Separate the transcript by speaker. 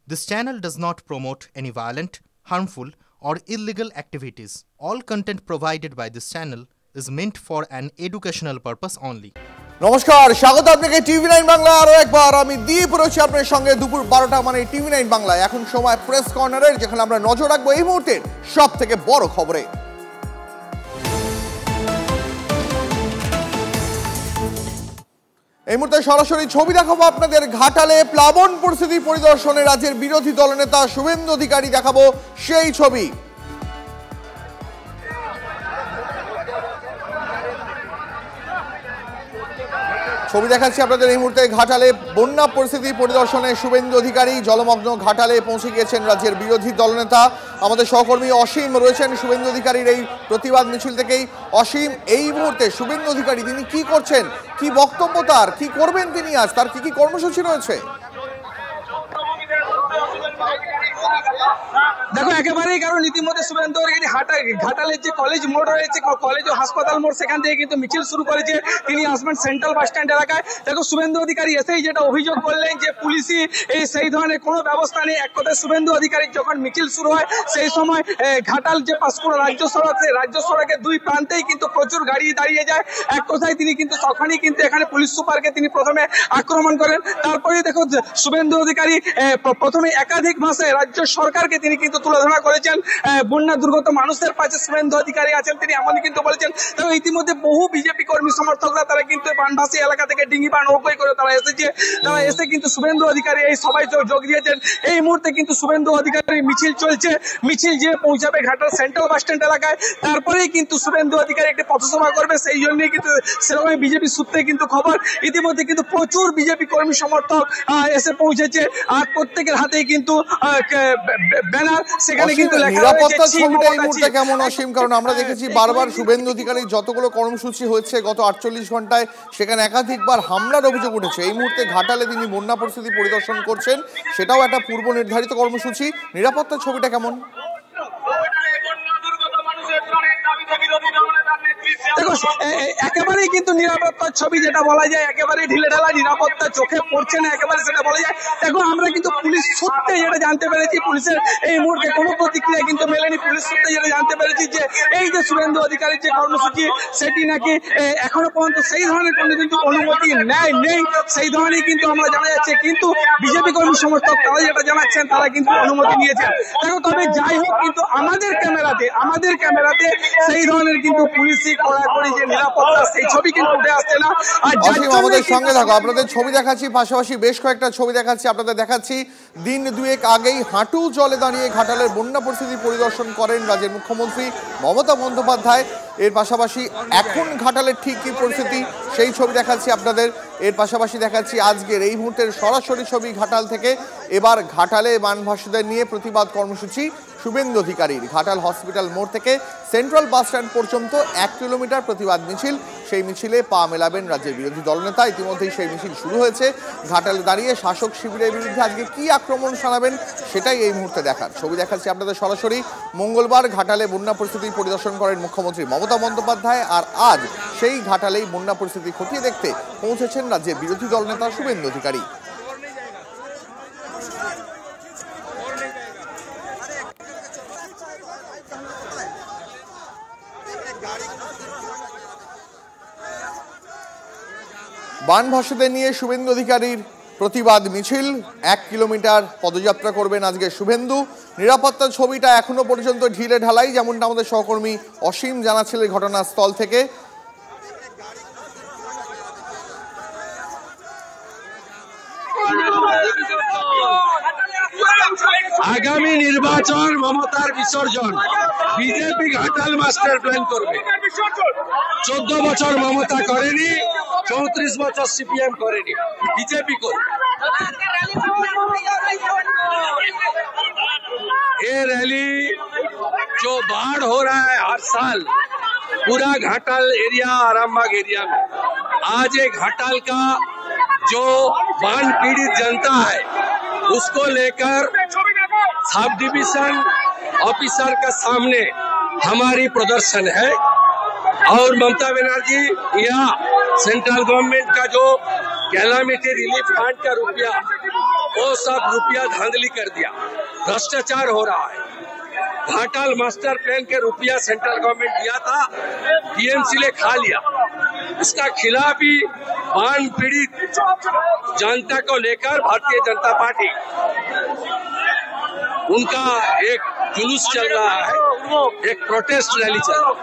Speaker 1: This channel does not promote any violent, harmful, or illegal activities. All content provided by this channel is meant for an educational purpose only.
Speaker 2: নমস্কার, স্বাগত আপনাকে টিভি9 বাংলা আরো একবার। আমি দীপ রয়েছি আপনাদের সঙ্গে দুপুর 12টা মানে টিভি9 বাংলায়। এখন সময় প্রেস কর্নারের, যেখানে আমরা নজর রাখবো এই মুহূর্তের সবথেকে বড় খবরে। এই মুহূর্তে সরাসরি ছবি দেখাবো আপনাদের ঘাটালে প্লাবন পরিস্থিতি পরিদর্শনে রাজ্যের বিরোধী দলনেতা শুভেন্দু অধিকারী। দেখাবো সেই ছবি। ছবি দেখাচ্ছি আপনাদের এই মুহূর্তে ঘাটালে বন্যা পরিস্থিতি পরিদর্শনে শুভেন্দু অধিকারী। জলমগ্ন ঘাটালে পৌঁছে গিয়েছেন রাজ্যের বিরোধী দলনেতা। আমাদের সহকর্মী অসীম রয়েছেন শুভেন্দু অধিকারীর এই প্রতিবাদ মিছিল থেকেই। অসীম, এই মুহূর্তে শুভেন্দু অধিকারী তিনি কি করছেন, কি বক্তব্য তার, কি করবেন তিনি আজ, তার কি কি কর্মসূচি রয়েছে?
Speaker 3: দেখো, একেবারেই কারণ ইতিমধ্যে শুভেন্দু অধিকারী ঘাটালের যে কলেজ মোড় রয়েছে, কলেজ ও হাসপাতাল মোড়, সেখান থেকে কিন্তু মিছিল শুরু করেছে। তিনি আসবেন সেন্ট্রাল বাস স্ট্যান্ড এলাকায়। দেখো, শুভেন্দু অধিকারী এসেই যেটা অভিযোগ করলেন যে পুলিশই সেই ধরনের কোনো ব্যবস্থা নেই। এক কথায় শুভেন্দু অধিকারীর যখন মিছিল শুরু হয় সেই সময় ঘাটাল যে পাঁশকুড়া রাজ্য সড়ক, সেই রাজ্য সড়কের দুই প্রান্তেই কিন্তু প্রচুর গাড়ি দাঁড়িয়ে যায়। এক কথায় তিনি কিন্তু তখনই কিন্তু এখানে পুলিশ সুপারকে তিনি প্রথমে আক্রমণ করেন। তারপরে দেখো, শুভেন্দু অধিকারী প্রথমে একাধিক ভাষায় রাজ্য সরকারকে তিনি কিন্তু তুলে ধরা করেছেন। বন্যা দুর্গত মানুষের পাশে শুভেন্দু অধিকারী আছেন, তিনি এমন কিন্তু বলেছেন। তবে ইতিমধ্যে বহু বিজেপি কর্মী সমর্থকরা তারা কিন্তু বানভাসী এলাকা থেকে ডিঙি বা নৌকোয় করে তারা এসেছে। তারা এসে কিন্তু শুভেন্দু অধিকারী এই সভায় যোগ দিয়েছেন। এই মুহূর্তে কিন্তু শুভেন্দু অধিকারী মিছিল চলছে। মিছিল যে পৌঁছাবে ঘাটাল সেন্ট্রাল বাস স্ট্যান্ড এলাকায়, তারপরেই কিন্তু শুভেন্দু অধিকারী একটি পথসভা করবে। সেই জন্যই কিন্তু সেরকম বিজেপি সূত্রে কিন্তু খবর। ইতিমধ্যে কিন্তু প্রচুর বিজেপি কর্মী সমর্থক এসে পৌঁছেছে, আর প্রত্যেকের হাতেই কিন্তু ব্যানার। সেখানে কিন্তু
Speaker 2: নিরাপত্তা ছবিটা এই মুহূর্তে কেমন অসীম? কারণ আমরা দেখেছি বারবার শুভেন্দু অধিকারীর যতগুলো কর্মসূচি হয়েছে গত 48 ঘন্টায়, সেখানে একাধিকবার হামলার অভিযোগ উঠেছে। এই মুহূর্তে ঘাটালে তিনি বন্যা পরিস্থিতি পরিদর্শন করছেন, সেটাও একটা পূর্ব নির্ধারিত কর্মসূচি। নিরাপত্তার ছবিটা কেমন?
Speaker 3: দেখো, একেবারেই কিন্তু নিরাপত্তার ছবি যেটা বলা যায়, একেবারেই ঢিলে ঢালা নিরাপত্তা চোখে পড়ছে না, একেবারে সেটা বলা যায়। দেখো, আমরা কিন্তু পুলিশ সূত্রে যেটা জানতে পেরেছি, পুলিশের এই মুহূর্তে কোনো প্রতিক্রিয়া কিন্তু মেলেনি। পুলিশ সূত্রে যেটা জানতে পেরেছি যে এই যে শুভেন্দু অধিকারীর যে কর্মসূচি, সেটি নাকি এখনো পর্যন্ত সেই ধরনের কোনো কিন্তু অনুমতি নেই, সেই ধরনের কিন্তু আমরা জানা যাচ্ছে। কিন্তু বিজেপি কর্মী সমর্থক তারা যেটা জানাচ্ছেন, তারা কিন্তু অনুমতি নিয়েছেন। দেখো, তবে যাই হোক, কিন্তু আমাদের ক্যামেরাতে সেই ধরনের কিন্তু পুলিশই কড়াকড়ি যে নিরাপত্তা, সেই ছবি কিন্তু উঠে আসছে না। আর
Speaker 2: আমাদের সঙ্গে থাকো, আপনাদের ছবি দেখাচ্ছি, পাশাপাশি বেশ কয়েকটা ছবি দেখাচ্ছি আপনাদের। দেখাচ্ছি দিন দুয়েক আগেই হাঁটু জলে দাঁড়িয়ে ঘাটালের বন্যা পরিস্থিতি পরিদর্শন করেন রাজ্যের মুখ্যমন্ত্রী মমতা বন্দ্যোপাধ্যায়। এর পাশাপাশি এখন ঘাটালের ঠিক কি পরিস্থিতি সেই ছবি দেখাচ্ছি আপনাদের। এর পাশাপাশি দেখাচ্ছি আজকের এই মুহূর্তের সরাসরি ছবি ঘাটাল থেকে। এবার ঘাটালে বানভাসীদের নিয়ে প্রতিবাদ কর্মসূচি শুভেন্দু অধিকারীর। ঘাটাল হসপিটাল মোড় থেকে সেন্ট্রাল বাস স্ট্যান্ড পর্যন্ত 1 কিলোমিটার প্রতিবাদ মিছিল। সেই মিছিলে পা মেলাবেন রাজ্যের বিরোধী দলনেতা। ইতিমধ্যেই সেই মিছিল শুরু হয়েছে। ঘাটালে দাঁড়িয়ে শাসক শিবিরের বিরুদ্ধে আজকে কি আক্রমণ শানাবেন সেটাই এই মুহূর্তে দেখার। ছবি দেখাচ্ছি আপনাদের সরাসরি। মঙ্গলবার ঘাটালে বন্যা পরিস্থিতি পরিদর্শন করেন মুখ্যমন্ত্রী মমতা বন্দ্যোপাধ্যায়, আর আজ সেই ঘাটালেই বন্যা পরিস্থিতি খতিয়ে দেখতে পৌঁছেছেন রাজ্যের বিরোধী দলনেতা শুভেন্দু অধিকারী। বানভাসীদের নিয়ে শুভেন্দু অধিকারীর প্রতিবাদ মিছিল। 1 কিলোমিটার পদযাত্রা করবেন আজকে শুভেন্দু। নিরাপত্তার ছবিটা এখনো পর্যন্ত ঢিলে ঢালাই, যেমনটা আমাদের সহকর্মী অসীম জানাচ্ছিলেন ঘটনাস্থল থেকে।
Speaker 3: আগামী নির্বাচন মমতার বিসর্জন। বিজেপি ঘাটাল মাস্টার প্ল্যান করবে। 14 বছর মমতা করেনি, 34 বছর সিপিএম করেনি, বিজেপি করবে। ये रैली जो बाढ़ हो रहा है हर साल पूरा घाटल एरिया, आरामबाग एरिया में, आज एक घाटल का जो बाढ़ पीड़ित जनता है उसको लेकर सब डिवीजन ऑफिसर के सामने हमारी प्रदर्शन है। और ममता बनर्जी यहाँ सेंट्रल गवर्नमेंट का जो कैलामिटी रिलीफ फंड का रुपया
Speaker 4: वो सब रुपया धांधली कर दिया, भ्रष्टाचार हो रहा है। घाटाल मास्टर प्लान के रुपया सेंट्रल गवर्नमेंट दिया था, टीएमसी ने खा लिया। इसका खिलाफ ही बाढ़ पीड़ित जनता को लेकर भारतीय जनता पार्टी उनका एक जुलूस चल रहा है, एक प्रोटेस्ट रैली चल रहा है।